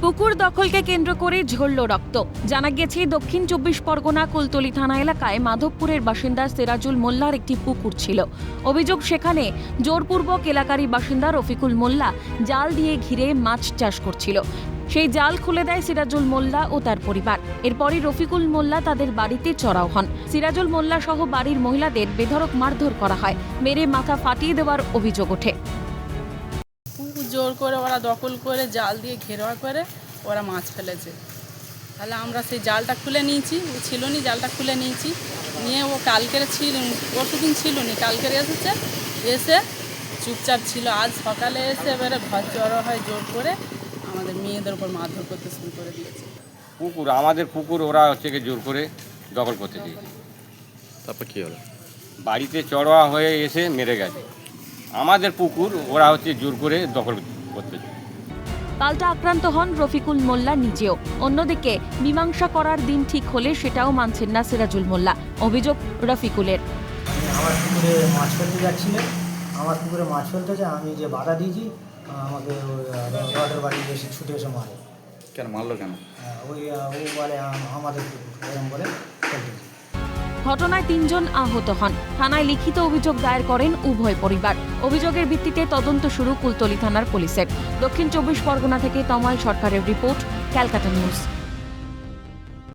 পুকুর দখলকে কেন্দ্র করে ঝরল রক্ত। জানা গেছে দক্ষিণ 24 পরগনা কুলতলি থানা এলাকায় মাধবপুরের বাসিন্দা সিরাজুল মোল্লার একটি পুকুর ছিল। অভিযোগ, সেখানে জোরপূর্বক এলাকারই বাসিন্দা রফিকুল মোল্লা জাল দিয়ে ঘিরে মাছ চাষ করছিল। সেই জাল খুলে দেয় সিরাজুল মোল্লা ও তার পরিবার। এরপরই রফিকুল মোল্লা তাদের বাড়িতে চড়াও হন। সিরাজুল মোল্লা সহ বাড়ির মহিলাদের বেধড়ক মারধর করা হয়, মেরে মাথা ফাটিয়ে দেওয়ার অভিযোগ ওঠে। জোর করে ওরা দখল করে জাল দিয়ে ঘেরাও করে ওরা মাছ ফেলেছে। তাহলে আমরা সেই জালটা খুলে নিয়েছি, ও ছিল নি, জালটা খুলে নিয়েছি, নিয়ে ও কালকের ছিল, পরশুদিন ছিল নি, কালকের এসেছে, এসে চুপচাপ ছিল। আজ সকালে এসে এবারে ঘর চড়া হয় জোর করে আমাদের মেয়েদের উপর মারধর করতে শুরু করে দিয়েছে। পুকুর, আমাদের পুকুর ওরা জোর করে দখল করতে দিয়েছে। তারপর কী হলো? বাড়িতে চড়োয়া হয়ে এসে মেরে গেছে। আমাদের পুকুর ওরা জোর করে দখল করতে দিয়েছে। পাল্টা আক্রান্ত হন রফিকুল মোল্লা নিজেও। অন্যদিকে মীমাংসা করার দিন ঠিক হলে সেটাও মানছেন না সিরাজুল মোল্লা। অভিযোগ রফিকুলের। আমার পুকুরে মাছ ফেলতে যাচ্ছিলেন, আমার পুকুরে মাছ ফেলতেছে, আমি যে বাধা দিয়েছি, আমাকে রডের বাড়ি এসে ছুটে এসে মারে। কেন মারলো কেন? ও বলে আমাদের পুকুর, এরকম বলে ফেলতেছে। ঘটনায় 3 জন আহত হন। থানায় লিখিত অভিযোগ দায়ের করেন উভয় পরিবার। অভিযোগের ভিত্তিতে তদন্ত শুরু কুলতলি থানার পুলিশের। দক্ষিণ 24 পরগনা থেকে তমাল সরকারের রিপোর্ট, ক্যালকাটা নিউজ।